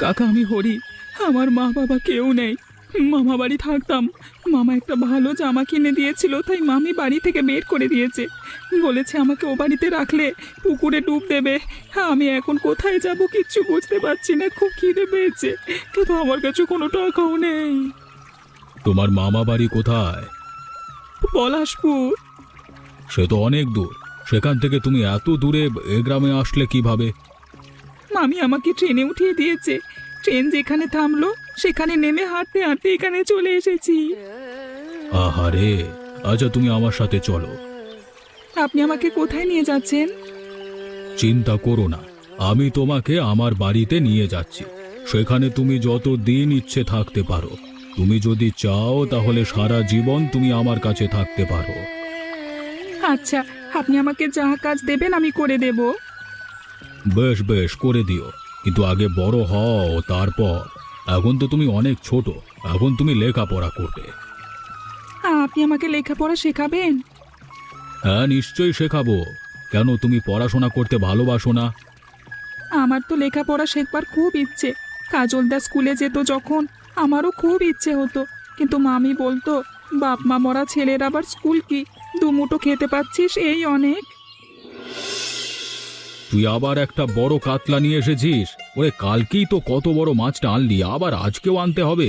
কাকা, আমি হরি। আমার মা বাবা কেউ নেই। মামা বাড়ি থাকতাম। মামা একটা ভালো জামা কিনে দিয়েছিল, তাই মামি বাড়ি থেকে বের করে দিয়েছে। বলেছে আমাকে ও বাড়িতে রাখলে পুকুরে ডুব দেবে। আমি এখন কোথায় যাব কিচ্ছু বুঝতে পারছি না। খুব খিদে পেয়েছে, কিন্তু আমার কাছে কোনো টাকাও নেই। তোমার মামা বাড়ি কোথায়? পলাশপুর। সে তো অনেক দূর। সেখান থেকে তুমি এত দূরে এ গ্রামে আসলে কিভাবে? মামি আমাকে ট্রেনে উঠিয়ে দিয়েছে। ট্রেন যেখানে থামলো সেখানে নেমে হাঁটতে হাঁটতে এখানে চলে এসেছি। আহারে, আচ্ছা তুমি আমার সাথে চলো। আপনি আমাকে কোথায় নিয়ে যাচ্ছেন? চিন্তা করো না, আমি তোমাকে আমার বাড়িতে নিয়ে যাচ্ছি। সেখানে তুমি যত দিন ইচ্ছে থাকতে পারো। তুমি যদি চাও তাহলে সারা জীবন তুমি আমার কাছে থাকতে পারো। আচ্ছা, আপনি আমাকে যা কাজ দেবেন আমি করে দেব। বেশ বেশ, করে দিও, কিন্তু আগে বড় হও তারপর। এখন তো তুমি অনেক ছোট, এখন তুমি লেখাপড়া করবে। আপনি আমাকে লেখাপড়া শেখাবেন? হ্যাঁ, নিশ্চয়ই শেখাবো। কেন, তুমি পড়াশোনা করতে ভালোবাসো না? আমার তো লেখাপড়া শেখবার খুব ইচ্ছে। কাজলদা স্কুলে যেত যখন আমারও খুব ইচ্ছে হতো, কিন্তু মামি বলতো বাপ মা মরা ছেলের আবার স্কুল কি, দুমুঠো খেতে পাচ্ছিস এই অনেক। তুই আবার একটা বড় কাতলা নিয়ে এসেছিস? ওরে, কালকেই তো কত বড় মাছটা আনলি, আবার আজকেও আনতে হবে?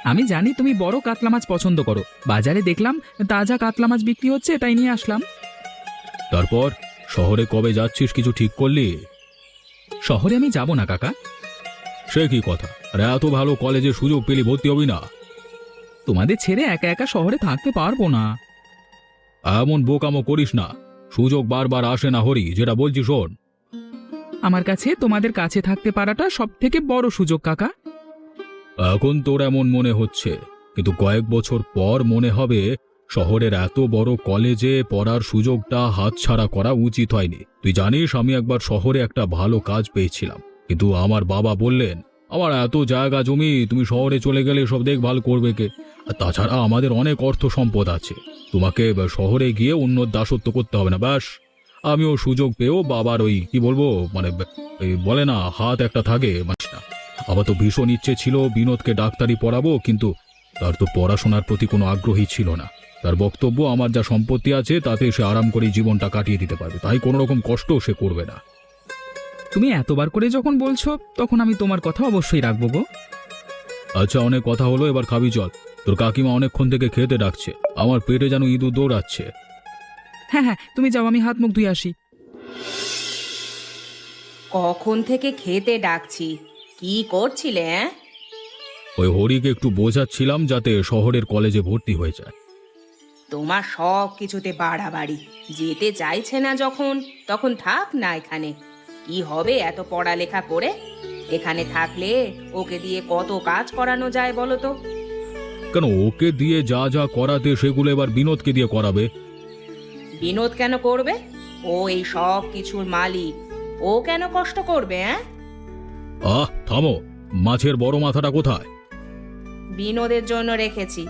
আমি জানি তুমি বড় কাতলা মাছ পছন্দ করো। বাজারে দেখলাম তাজা কাতলা মাছ বিক্রি হচ্ছে, তাই নিয়ে আসলাম। তারপর শহরে কবে যাচ্ছিস, কিছু ঠিক করলি? শহরে আমি যাব না কাকা। সে কি কথা? আরে এত ভালো কলেজে সুযোগ পেলি ভর্তি হবি না? তোমাদের ছেড়ে একা একা শহরে থাকতে পারবো না। এমন বোকামো করিস না। সুযোগ বারবার আসে না হরি, যেটা বলছি শোন। আমার কাছে তোমাদের কাছে থাকতে পারাটা সব থেকে বড় সুযোগ কাকা। এখন তোর এমন মনে হচ্ছে, কিন্তু কয়েক বছর পর মনে হবে শহরের এত বড় কলেজে পড়ার সুযোগটা হাতছাড়া করা উচিত হয়নি। তুই জানিস, আমি একবার শহরে একটা ভালো কাজ পেয়েছিলাম, কিন্তু আমার বাবা বললেন আমার এত জায়গা জমি, তুমি শহরে চলে গেলে সব দেখভাল করবে কে? আর তাছাড়া আমাদের অনেক অর্থ সম্পদ আছে, তোমাকে শহরে গিয়ে উন্নত দাসত্ব করতে হবে না। ব্যাস, আমিও সুযোগ পেয়েও বাবার ওই কি বলবো, মানে এই বলে না, হাত একটা থাকে মাসটা। আমার তো ভীষণ ইচ্ছে ছিল বিনোদকে ডাক্তারি পড়াবো, কিন্তু তার তো পড়াশোনার প্রতি কোনো আগ্রহী ছিল না। তার বক্তব্য আমার যা সম্পত্তি আছে তাতে সে আরাম করে জীবনটা কাটিয়ে দিতে পারবে, তাই কোনো রকম কষ্ট সে করবে না। তুমি এতবার করে যখন বলছো, তখন আমি তোমার কথা অবশ্যই রাখবো গো। আচ্ছা, অনেক কথা হলো, এবার খাবি চল। তোর কাকিমা অনেকক্ষণ থেকে খেতে ডাকছে, আমার পেটে যেন ইঁদুর দৌড়াচ্ছে। হ্যাঁ হ্যাঁ, তুমি যাও, আমি হাত মুখ ধুয়ে আসি। কখন থেকে খেতে ডাকছি, কি করছিলে? ওই হরিকে একটু বোঝাচ্ছিলাম যাতে শহরের কলেজে ভর্তি হয়ে যায়। তোমার সব কিছুতে বাড়াবাড়ি। যেতে চাইছে না যখন, তখন থাক না এখানে। কি হবে এত পড়ালেখা করে? এখানে থাকলে ওকে দিয়ে কত কাজ করানো যায় বলো তো? কেন, ওকে দিয়ে যা যা করাতে সেগুলো এবার বিনোদকে দিয়ে করাবে? বিনোদ কেন করবে? ও এই সব কিছুর মালিক। ও কেন কষ্ট করবে? থামো, মাছের বড় মাথাটা কোথায়? বিনোদের জন্য রেখেছি।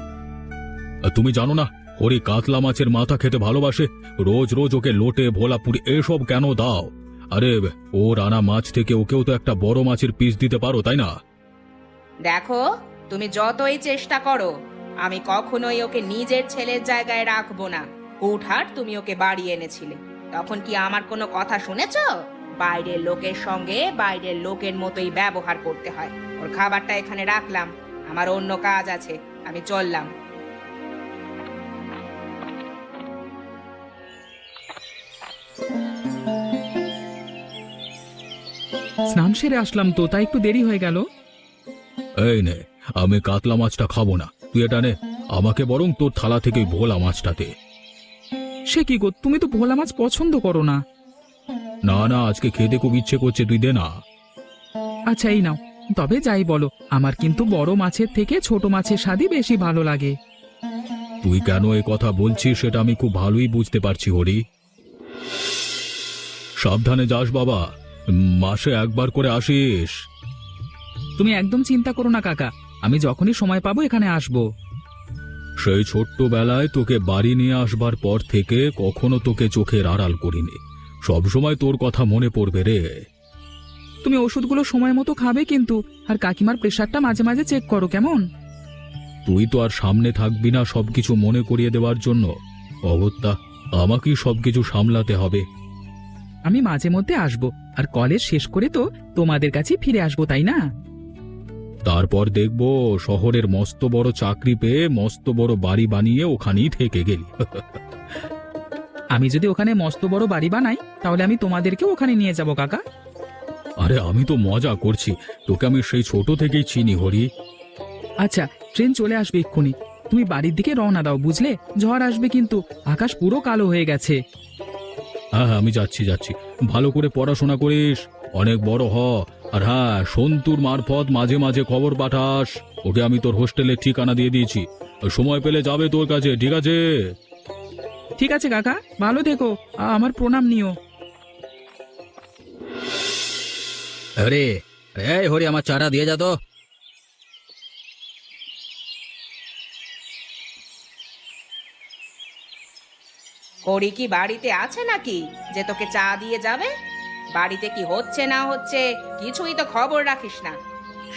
তুমি জানো না হরি কাতলা মাছের মাথা খেতে ভালোবাসে? রোজ রোজ ওকে লোটে ভোলাপুরি এসব কেন দাও? আরে, ও রানা মাছ থেকে ওকেও তো একটা বড় মাছের পিস দিতে পারো, তাই না? দেখো, তুমি যতই চেষ্টা করো, আমি কখনোই ওকে নিজের ছেলের জায়গায় রাখবো না। হুটহাট তুমি ওকে বাড়ি এনেছিলে, তখন কি আমার কোনো কথা শুনেছ? বাইরের লোকের সঙ্গে বাইরের লোকের মতোই ব্যবহার করতে হয়। ওর খাবারটা এখানে রাখলাম, আমার অন্য কাজ আছে, আমি চললাম। স্নান সেরে আসলাম তো, তাই একটু দেরি হয়ে গেল। এই নে, আমি কাতলা মাছটা খাবো না, তুই এটা নে। আমাকে বরং তোর থালা থেকে ভোলা মাছটাতে। সে কি গো, তুমি তো ভোলা মাছ পছন্দ করো না। না না, আজকে খেতে খুব ইচ্ছে করছে, তুই দে না। আচ্ছা এই নাও। তবে যাই বলো, আমার কিন্তু বড় মাছের থেকে ছোট মাছের স্বাদই বেশি ভালো লাগে। তুই কেন এ কথা বলছিস সেটা আমি খুব ভালোই বুঝতে পারছি হরি। সাবধানে যাস বাবা, মাসে একবার করে আসিস। তুমি একদম চিন্তা করো না কাকা, আমি যখনই সময় পাবো এখানে আসবো। সেই ছোট্টবেলায় তোকে বাড়ি নিয়ে আসবার পর থেকে কখনো তোকে চোখের আড়াল করিনি, সবসময় তোর কথা মনে পড়বে রে। তুমি ওষুধগুলো সময় মতো খাবে কিন্তু, আর কাকিমার প্রেশারটা মাঝে মাঝে চেক করো, কেমন? তুই তো আর সামনে থাকবি না সবকিছু মনে করিয়ে দেওয়ার জন্য। অগত্যা আমাকেই সবকিছু সামলাতে হবে। আমি মাঝে মধ্যে আসবো, আর কলেজ শেষ করে তো তোমাদের কাছে ফিরে আসবো, তাই না? তারপর দেখব শহরের মস্ত বড় চাকরি পেয়ে মস্ত বড় বাড়ি বানিয়ে ওখানেই থেকে গেলি। আমি যদি ওখানে মস্ত বড় বাড়ি বানাই, তাহলে আমি তোমাদেরকেও ওখানে নিয়ে যাব কাকা। আরে আমি তো মজা করছি, তোকে আমি সেই ছোট থেকেই চিনি হরি। আচ্ছা, ট্রেন চলে আসবে এক্ষুনি। তুমি বাড়ির দিকে রওনা দাও, বুঝলে? ঝড় আসবে কিন্তু, আকাশ পুরো কালো হয়ে গেছে। হ্যাঁ হ্যাঁ, আমি যাচ্ছি যাচ্ছি। ভালো করে পড়াশোনা করিস, অনেক বড় হ। আর হ্যাঁ, সন্তুর মারফত মাঝে মাঝে খবর পাঠাস। ওকে আমি তোর হোস্টেলের ঠিকানা দিয়ে দিয়েছি, সময় পেলে যাবে তোর কাছে, ঠিক আছে? ঠিক আছে কাকা, ভালো থেকো, আমার প্রণাম নিও। আরে এই হরি, আমার চাটা দিয়ে যা তো। হরি কি বাড়িতে আছে নাকি যে তোকে চা দিয়ে যাবে? বাড়িতে কি হচ্ছে না হচ্ছে কিছুই তো খবর রাখিস না।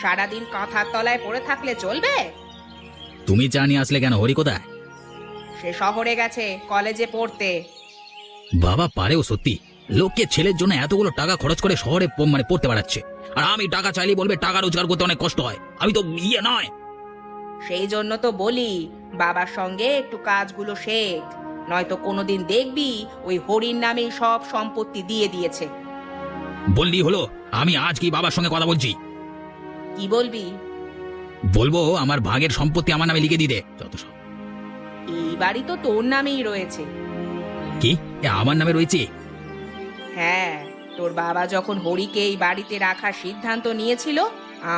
সারাদিন কাঁথার তলায় পড়ে থাকলে চলবে? তুমি চা নিয়ে আসলে কেন? হরি কোথায়? সে শহরে গেছে কলেজে পড়তে। বাবা পারেও সত্যি, লোককে ছেলের জন্য এতগুলো টাকা খরচ করে শহরে পড়তে পারাচ্ছে, আর আমি টাকা চাইলে বলবে টাকা রোজগার করতে অনেক কষ্ট হয়। আমি তো ইয়ে নয়। সেই জন্য তো বলি, বাবার সঙ্গে একটু কাজগুলো শেখ, নয়তো কোনোদিন দেখবি ওই হরির নামেই সব সম্পত্তি দিয়ে দিয়েছে। বললি হলো, আমি আজ কি বাবার সঙ্গে কথা বলছি। কি বলবি? বলবো আমার ভাগের সম্পত্তি আমার নামে লিখে দিতে, যত সব। এই বাড়ি তো তোর নামেই রয়েছে। কি আমার নামে রয়েছে? হ্যাঁ, তোর বাবা যখন হরিকে এই বাড়িতে রাখার সিদ্ধান্ত নিয়েছিল,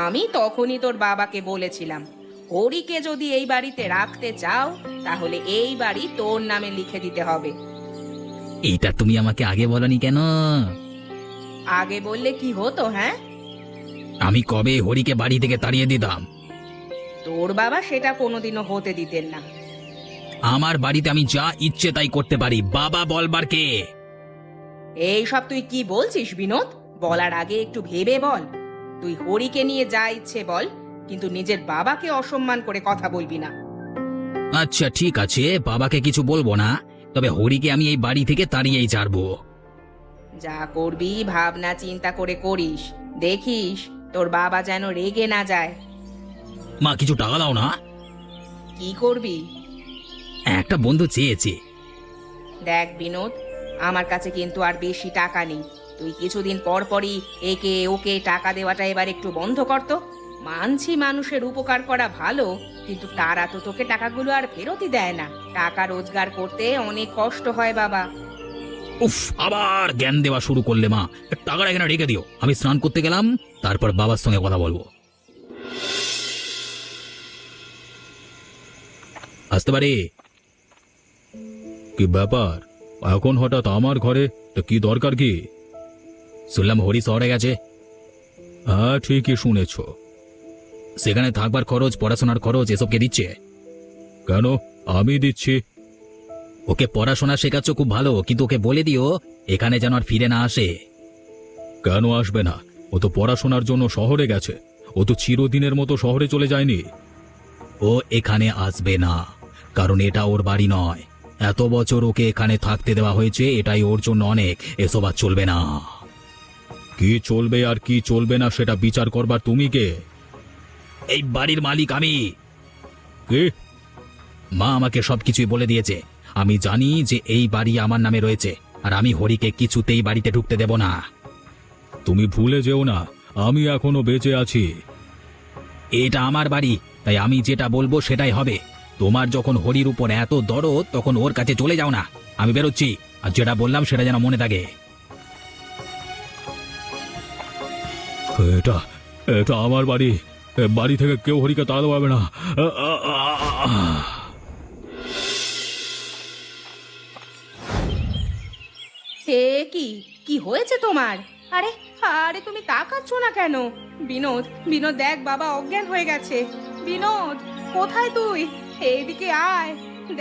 আমি তখনই তোর বাবাকে বলেছিলাম, হরিকে যদি এই বাড়িতে রাখতে চাও তাহলে এই বাড়ি তোর নামে লিখে দিতে হবে। এটা তুমি আমাকে আগে বলনি কেন? আগে বললে কি হতো? হ্যাঁ, আমি কবে হরিকে বাড়ি থেকে তাড়িয়ে দিতাম? তোর বাবা সেটা কোনোদিনও হতে দিতেন না। আমার বাড়িতে আমি যা ইচ্ছে তাই করতে পারি, বাবা বলবার কে? এই সব তুই কি বলছিস বিনোদ? বলার আগে একটু ভেবে বল। তুই হরিকে নিয়ে যা ইচ্ছে বল, কিন্তু নিজের বাবাকে অসম্মান করে কথা বলবি না। আচ্ছা ঠিক আছে, বাবাকে কিছু বলবো না, তবে হরিকে আমি এই বাড়ি থেকে তাড়িয়েই ছাড়বো। যা করবি ভাবনা চিন্তা করে করিস, দেখিস তোর বাবা যেন রেগে না যায়। মা কিছু টাকা দাও না। কি করবি? একটা বন্ধু চেয়েছে। দেখ বিনোদ, আমার কাছে কিন্তু আর বেশি টাকা নেই। তুই কিছুদিন পর পরই একে ওকে টাকা দেওয়াটা এবার একটু বন্ধ করতো। মানছি মানুষের উপকার করা ভালো, কিন্তু তারা তো তোকে টাকাগুলো আর ফেরতই দেয় না। টাকা রোজগার করতে অনেক কষ্ট হয় বাবা। উফ, আবার জ্ঞান দেওয়া শুরু করলে মা। টাকাটা এখানে রেখে দিও, আমি স্নান করতে গেলাম, তারপর বাবার সঙ্গে কথা বলবো। আসতে পারি? কি ব্যাপার এখন হঠাৎ আমার ঘরে? তো কি দরকার? কি শুনলাম হরি শহরে গেছে? হ্যাঁ ঠিকই শুনেছ। সেখানে থাকবার খরচ, পড়াশোনার খরচ এসব কে দিচ্ছে? কেন, আমি দিচ্ছি। ওকে পড়াশোনা শেখাচ্ছ খুব ভালো, কিন্তু ওকে বলে দিও এখানে যেন আর ফিরে না আসে। কেন আসবে না? ও তো পড়াশোনার জন্য শহরে গেছে, ও তো চিরদিনের মতো শহরে চলে যায়নি। ও এখানে আসবে না, কারণ এটা ওর বাড়ি নয়। এত বছর ওকে এখানে থাকতে দেওয়া হয়েছে, এটাই ওর জন্য অনেক। এসব আর চলবে না। কি চলবে আর কি চলবে না সেটা বিচার করবার তুমি কে? এই বাড়ির মালিক আমি। কে? মা আমাকে সবকিছুই বলে দিয়েছে। আমি জানি যে এই বাড়ি আমার নামে রয়েছে, আর আমি হরিকে কিছুতেই বাড়িতে ঢুকতে দেব না। তুমি ভুলে যেও না, আমি এখনো বেঁচে আছি। এটা আমার বাড়ি, তাই আমি যেটা বলবো সেটাই হবে। তোমার যখন হরির উপর এত দরদ, তখন ওর কাছে চলে যাও না। আমি বেরোচ্ছি, আর যেটা বললাম সেটা যেন মনে থাকে। এটা এটা আমার বাড়ি, বাড়ি থেকে কেউ হরিকে তাড়াতে পারবে না। হে কি কি হয়েছে তোমার? আরে আরে তুমি তাকাচ্ছ না কেন? বিনোদ, বিনোদ দেখ বাবা অজ্ঞান হয়ে গেছে। বিনোদ, কোথায় তুই? এইদিকে আয়,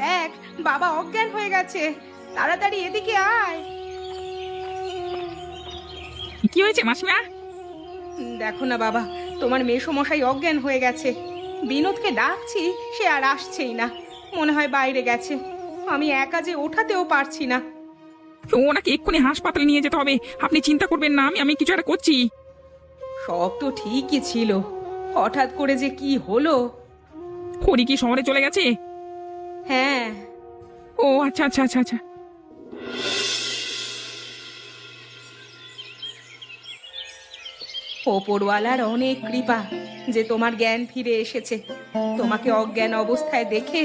দেখ বাবা অজ্ঞান হয়ে গেছে। তাড়াতাড়ি এদিকে আয়। কি হয়েছে মাসিমা? দেখো না বাবা, তোমার মেসোমশাই অজ্ঞান হয়ে গেছে। বিনোদকে ডাকছি, সে আর আসছেই না, মনে হয় বাইরে গেছে। আমি একা যে ওঠাতেও পারছি না। ওনাকে এক্ষুনি হাসপাতালে নিয়ে যেতে হবে। আপনি চিন্তা করবেন না, আমি কিছু একটা করছি। সব তো ঠিকই ছিল, হঠাৎ করে যে কি হলো। হরি কি শহরে চলে গেছে? হ্যাঁ, ও আচ্ছা আচ্ছা আচ্ছা আচ্ছা। ওপরওয়ালার অনেক কৃপা যে তোমার জ্ঞান ফিরে এসেছে। তোমাকে অজ্ঞান অবস্থায় দেখে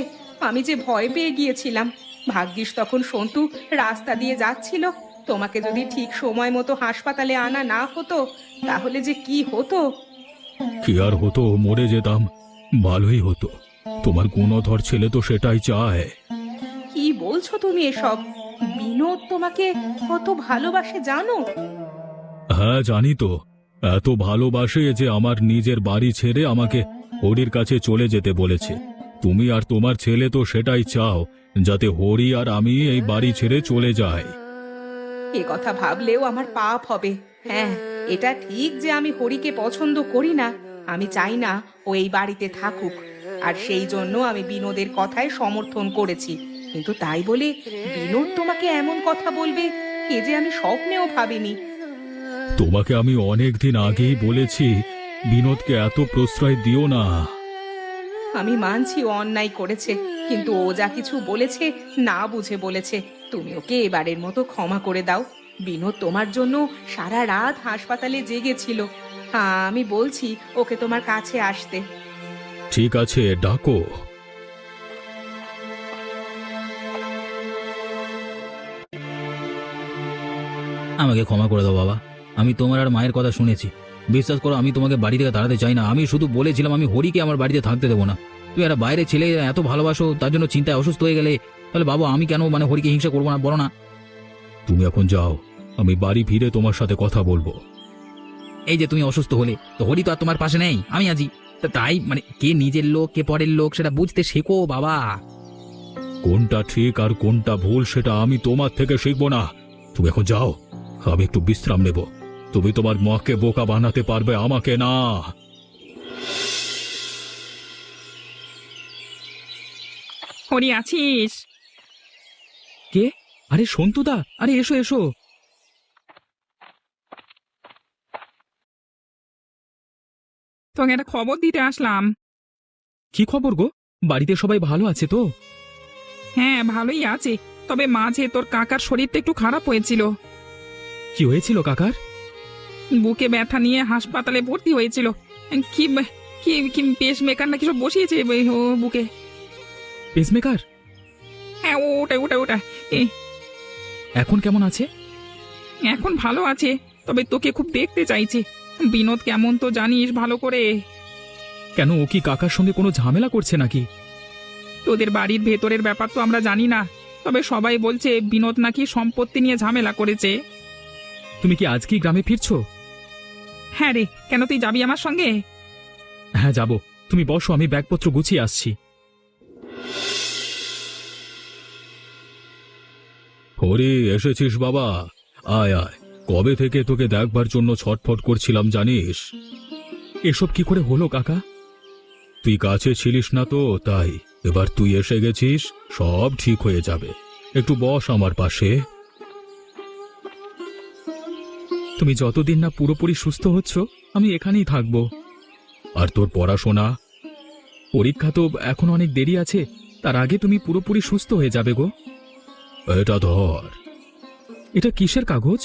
আমি যে ভয় পেয়ে গিয়েছিলাম। ভাগ্যিস তখন সন্তু রাস্তা দিয়ে যাচ্ছিল। তোমাকে যদি ঠিক সময় মতো হাসপাতালে আনা না হতো, তাহলে যে কি হতো। কি আর হতো, মরে যেতাম। ভালোই হতো, তোমার গুণধর ছেলে তো সেটাই চায়। কি বলছো তুমি এসব? বিনোদ তোমাকে কত ভালোবাসে জানো? হ্যাঁ জানি তো, এত ভালোবাসে যে আমার নিজের বাড়ি ছেড়ে আমাকে হরির কাছে চলে যেতে বলেছে। তুমি আর তোমার ছেলে তো সেটাই চাও, যাতে হরি আর আমি এই বাড়ি ছেড়ে চলে যাই। এ কথা ভাবলেও আমার পাপ হবে। হ্যাঁ, এটা ঠিক যে আমি হরিকে পছন্দ করি না। আমি চাই না ও এই বাড়িতে থাকুক, আর সেই জন্য আমি বিনোদের কথায় সমর্থন করেছি। কিন্তু তাই বলে বিনোদ তোমাকে এমন কথা বলবে, এ যে আমি স্বপ্নেও ভাবিনি। তোমাকে আমি অনেক দিন আগেই বলেছি, বিনোদকে এত প্রশ্রয় দিও না। আমি মানছি ও অন্যায় করেছে, কিন্তু ও যা কিছু বলেছে না বুঝে বলেছে। তুমি ওকে এবারের মতো ক্ষমা করে দাও। বিনোদ তোমার জন্য সারা রাত হাসপাতালে জেগেছিল। আমি বলছি ওকে তোমার কাছে আসতে। ঠিক আছে, ডাকো। আমাকে ক্ষমা করে দাও বাবা, আমি তোমার আর মায়ের কথা শুনেছি। বিশ্বাস করো, আমি তোমাকে বাড়ি থেকে তাড়াতে চাই না। আমি শুধু বলেছিলাম আমি হরিকে আমার বাড়িতে থাকতে দেবো না। তুমি একটা বাইরে ছেলে এত ভালোবাসো, তার জন্য চিন্তায় অসুস্থ হয়ে গেলে, তাহলে বাবা আমি কেন হরিকে হিংসা করবো না, বলো না? তুমি এখন যাও, আমি বাড়ি ফিরে তোমার সাথে কথা বলবো। এই যে তুমি অসুস্থ হলে, তো হরি তো আর তোমার পাশে নেই, আমি আছি। তাই কে নিজের লোক কে পরের লোক সেটা বুঝতে শেখো বাবা। কোনটা ঠিক আর কোনটা ভুল সেটা আমি তোমার থেকে শিখবো না। তুমি এখন যাও, আমি একটু বিশ্রাম নেব। তুমি তোমার মাকে বোকা বানাতে পারবে, আমাকে না। হরি আছিস? কে? আরে সন্তুদা, আরে এসো এসো। তোকে একটা খবর দিতে আসলাম। কি খবর গো? বাড়িতে সবাই ভালো আছে তো? হ্যাঁ, ভালোই আছে, তবে মাঝে তোর কাকার শরীরটা একটু খারাপ হয়েছিল। কি হয়েছিল কাকার? বুকে ব্যথা নিয়ে হাসপাতালে ভর্তি হয়েছিল। কি কি কি পেসমেকার না কিছু বসিয়েছে ও বুকে। পেসমেকার? হ্যাঁ, ওটা ওটা ওটা। এখন কেমন আছে? এখন ভালো আছে, তবে তোকে খুব দেখতে চাইছে। বিনোদ কেমন তো জানিস ভালো করে। কেন, ও কি কাকার সঙ্গে কোনো ঝামেলা করছে নাকি? তোদের বাড়ির ভেতরের ব্যাপার তো আমরা জানি না, তবে সবাই বলছে বিনোদ নাকি সম্পত্তি নিয়ে ঝামেলা করেছে। তুমি কি আজকেই গ্রামে ফিরছো? হ্যাঁ রে, কেন তুই যাবি আমার সঙ্গে? হ্যাঁ যাব, তুমি বসো, আমি ব্যাগপত্র গুছিয়ে আসছি। হরি, এসেছিস বাবা? আয় আয়, কবে থেকে তোকে দেখবার জন্য ছটফট করছিলাম জানিস। এসব কি করে হলো কাকা? তুই কাছে ছিলিস না তো, তাই এবার তুই এসে গেছিস, সব ঠিক হয়ে যাবে। একটু বস আমার পাশে। তুমি যতদিন না পুরোপুরি সুস্থ হচ্ছ আমি এখানেই থাকবো। আর তোর পড়াশোনা? পরীক্ষা তো এখন অনেক দেরি আছে, তার আগে তুমি পুরোপুরি সুস্থ হয়ে যাবে গো। এটা ধর। এটা কিসের কাগজ?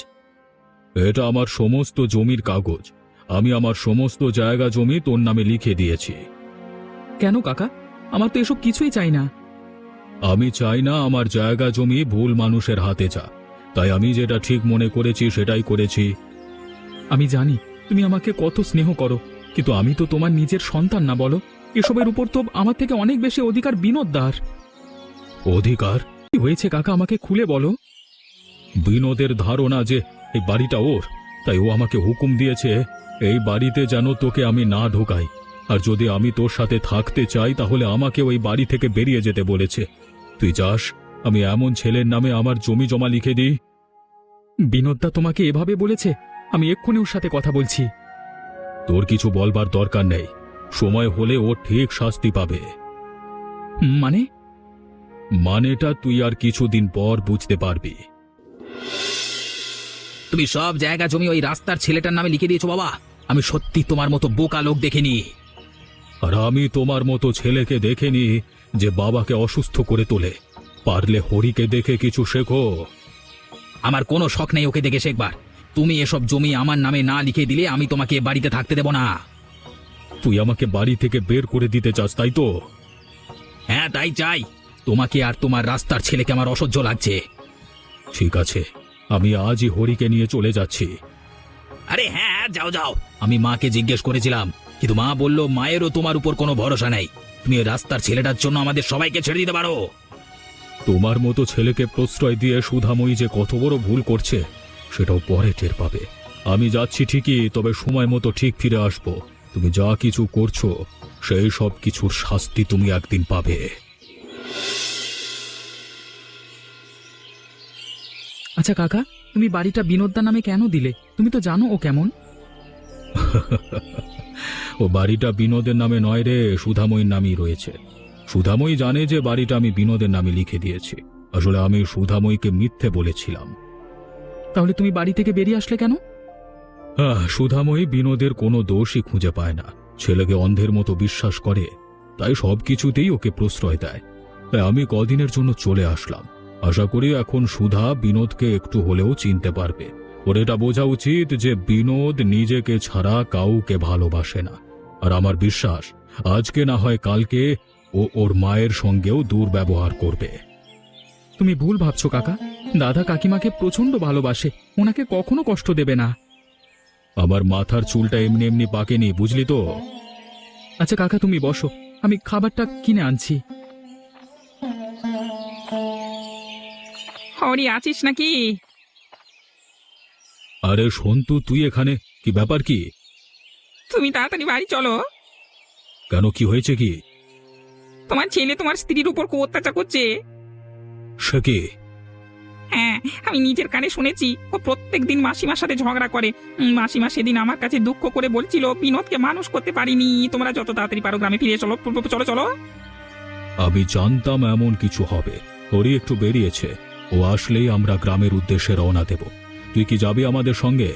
এটা আমার সমস্ত জমির কাগজ। আমি আমার সমস্ত জায়গা জমি তোর নামে লিখে দিয়েছি। কেন কাকা, আমার তো এসব কিছুই চাই না। আমি চাই না আমার জায়গা জমি ভুল মানুষের হাতে যাক, তাই আমি যেটা ঠিক মনে করেছি সেটাই করেছি। আমি জানি তুমি আমাকে কত স্নেহ করো, কিন্তু আমি তো তোমার নিজের সন্তান না, বলো? এসবের উপর তো আমার থেকে অনেক বেশি অধিকার বিনোদদার। অধিকার? কি হয়েছে কাকা, আমাকে খুলে বলো। বিনোদের ধারণা যে এই বাড়িটা ওর, তাই ও আমাকে হুকুম দিয়েছে এই বাড়িতে যেন তোকে আমি না ঢোকাই। আর যদি আমি তোর সাথে থাকতে চাই তাহলে আমাকে ওই বাড়ি থেকে বেরিয়ে যেতে বলেছে। তুই যাস, আমি এমন ছেলের নামে আমার জমি জমা লিখে দিই। বিনোদদা তোমাকে এভাবে বলেছে? আমি এক্ষুনি ওর সাথে কথা বলছি। তোর কিছু বলবার দরকার নেই, সময় হলে ও ঠিক শাস্তি পাবে। মানে? মানেটা তুই আর কিছুদিন পর বুঝতে পারবি। তুমি সব জায়গা জমি ওই রাস্তার ছেলেটার নামে লিখে দিয়েছো বাবা। আমি সত্যি তোমার মতো বোকা লোক দেখিনি। আর আমি তোমার মতো ছেলেকে দেখিনি যে বাবাকে অসুস্থ করে তোলে। পারলে হরিকে দেখে কিছু শেখো। আমার কোনো শখ নেই ওকে দেখে শেখবার। তুমি এসব জমি আমার নামে না লিখে দিলে আমি তোমাকে এ বাড়িতে থাকতে দেব না। তুই আমাকে বাড়ি থেকে বের করে দিতে চাস, তাই তো? হ্যাঁ, তাই চাই। তোমাকে আর তোমার রাস্তার ছেলেকে আমার অসহ্য লাগছে। ঠিক আছে, আমি আজই হরিকে নিয়ে চলে যাচ্ছি। আরে হ্যাঁ, যাও যাও। আমি মাকে জিজ্ঞেস করেছিলাম, কিন্তু মা বলল মায়েরও তোমার উপর কোনো ভরসা নেই। তুমি ওই রাস্তার ছেলেটার জন্য আমাদের সবাইকে ছেড়ে দিতে পারো। তোমার মতো ছেলেকে প্রশ্রয় দিয়ে সুধাময়ী যে কত বড় ভুল করছে সেটাও পরে টের পাবে। আমি যাচ্ছি ঠিকই, তবে সময় মতো ঠিক ফিরে আসবো। তুমি যা কিছু করছো সেই সব কিছুর শাস্তি তুমি একদিন পাবে। আচ্ছা কাকা, তুমি বাড়িটা বিনোদদা নামে কেন দিলে? তুমি তো জানো ও কেমন। ও বাড়িটা বিনোদের নামে নয় রে, সুধাময়ীর নামই রয়েছে। সুধাময়ী জানে যে বাড়িটা আমি বিনোদের নামে লিখে দিয়েছি। আসলে আমি সুধাময়ীকে মিথ্যে বলেছিলাম। তাহলে তুমি বাড়ি থেকে বেরিয়ে আসলে কেন? সুধাময়ী বিনোদের কোনো দোষই খুঁজে পায় না। ছেলেকে অন্ধের মতো বিশ্বাস করে, তাই সবকিছুতেই ওকে প্রশ্রয় দেয়। তাই আমি কদিনের জন্য চলে আসলাম। আশা করি এখন সুধা বিনোদকে একটু হলেও চিনতে পারবে। ওর এটা বোঝা উচিত যে বিনোদ নিজেকে ছাড়া কাউকে ভালোবাসে না। আর আমার বিশ্বাস আজকে না হয় কালকে ও ওর মায়ের সঙ্গেও দুর্ব্যবহার করবে। তুমি ভুল ভাবছো কাকা। দাদা কাকিমাকে প্রচন্ড ভালোবাসে, ওনাকে কখনো কষ্ট দেবে না। আমার মাথার চুলটা এমনি এমনি পাকেনি, বুঝলি তো? আচ্ছা কাকা, তুমি বসো, আমি খাবারটা কিনে আনছি। হরি, আছিস নাকি? আরে সন্তু, তুই এখানে? কি ব্যাপার? কি তুমি তাড়াতাড়ি বাড়ি চলো। কেন, কি হয়েছে? কি তোমার ছেলে তোমার স্ত্রীর উপর খুব অত্যাচার করছে। সে কি? হ্যাঁ, আমি নিজের কানে শুনেছি। ও প্রত্যেকদিন মাসিমার সাথে ঝগড়া করে। মাসিমা সেদিন আমার কাছে দুঃখ করে বলছিল বিনোদকে মানুষ করতে পারিনি, তোমরা যত তাড়াতাড়ি পারো গ্রামে ফিরে চলো। চলো চলো। আমি জানতাম এমন কিছু হবে। হরি একটু বেরিয়েছে, ও আসলেই আমরা গ্রামের উদ্দেশ্যে রওনা দেব। তুই কি যাবি আমাদের সঙ্গে?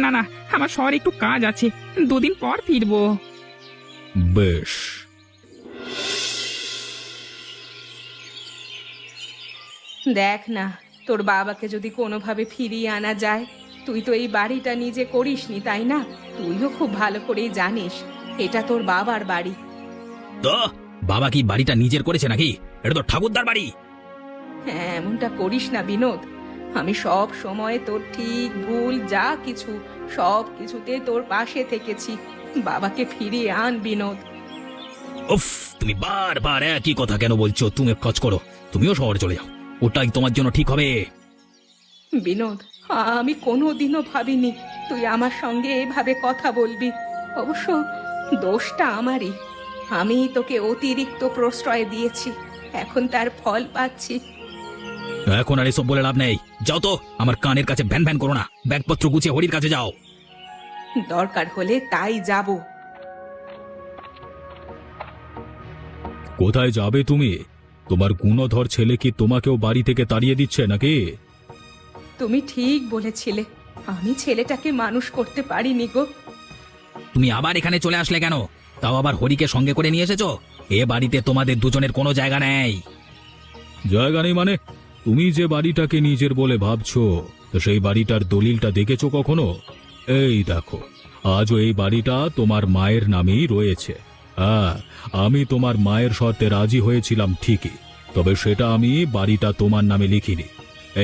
না না, আমার শহরে একটু কাজ আছে, 2 দিন পর ফিরবো। বেশ। দেখ না, তোর বাবাকে যদি কোনোভাবে ফিরিয়ে আনা যায়। তুই তো এই বাড়িটা নিজে করিসনি, তাই না? তুইও খুব ভালো করেই জানিস এটা তোর বাবার বাড়ি। তো বাবা কি বাড়িটা নিজের করেছে নাকি? এটা তো ঠাকুরদার বাড়ি। হ্যাঁ, এমনটা করিস না বিনোদ। আমি সব সময় তোর ঠিক ভুল যা কিছু সব কিছুতে তোর পাশে থেকেছি। বাবাকে ফিরিয়ে আন বিনোদ। উফ, তুমি বারবার একই কথা কেন বলছো? তুমি এক কাজ করো, তুমিও শহরে চলে যাও। ওটাই তোমার জন্য ঠিক হবে। বিনোদ, আমি কোনোদিনও ভাবিনি তুই আমার সঙ্গে এভাবে কথা বলবি। অবশ্য দোষটা আমারই। আমি তোকে অতিরিক্ত প্রশ্রয় দিয়েছি, এখন তার ফল পাচ্ছি। এখন আর এসব বলে লাভ নেই। যাও তো, আমার কানের কাছে ভ্যান ভ্যান করো না। ব্যাগপত্র গুছিয়ে হরির কাছে যাও। দরকার হলে তাই যাব। কোথায় যাবে তুমি? তোমার গুণধর ছেলে কি তোমাকেও বাড়ি থেকে তাড়িয়ে দিচ্ছে নাকি? তুমি ঠিক বলেছিলে, আমি ছেলেটাকে মানুষ করতে পারিনি গো। তুমি আবার এখানে চলে আসলে কেন? তাও আবার হরিকে সঙ্গে করে নিয়ে এসেছো? এ বাড়িতে তোমাদের দুজনের কোনো জায়গা নেই। জায়গা নেই মানে? তুমি যে বাড়িটাকে নিজের বলে ভাবছো, তো সেই বাড়িটার দলিলটা দেখেছো কখনো? এই দেখো, আজও এই বাড়িটা তোমার মায়ের নামেই রয়েছে। হ্যাঁ, আমি তোমার মায়ের শর্তে রাজি হয়েছিলাম ঠিকই, তবে সেটা আমি বাড়িটা তোমার নামে লিখিনি।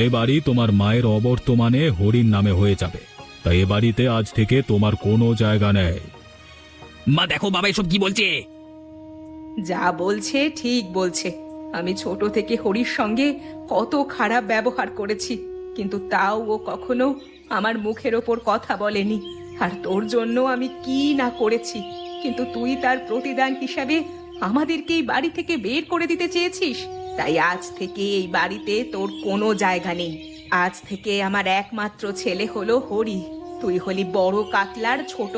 এই বাড়ি তোমার মায়ের অবর্তমানে হরির নামে হয়ে যাবে। তাই এ বাড়িতে আজ থেকে তোমার কোনো জায়গা নেই। মা দেখো, বাবা এসব কি বলছে? যা বলছে ঠিক বলছে। আমি ছোট থেকে হরির সঙ্গে কত খারাপ ব্যবহার করেছি, কিন্তু তাও ও কখনো আমার মুখের ওপর কথা বলেনি। আর তোর জন্য আমি কি না করেছি, কিন্তু তুই তার প্রতিদান হিসাবে আমাদেরকে এই বাড়ি থেকে বের করে দিতে চেয়েছিস। তাই আজ থেকে এই বাড়িতে তোর কোনো জায়গা নেই। আজ থেকে আমার একমাত্র ছেলে হলো হরি। তুই হলি বড় কাতলার ছোট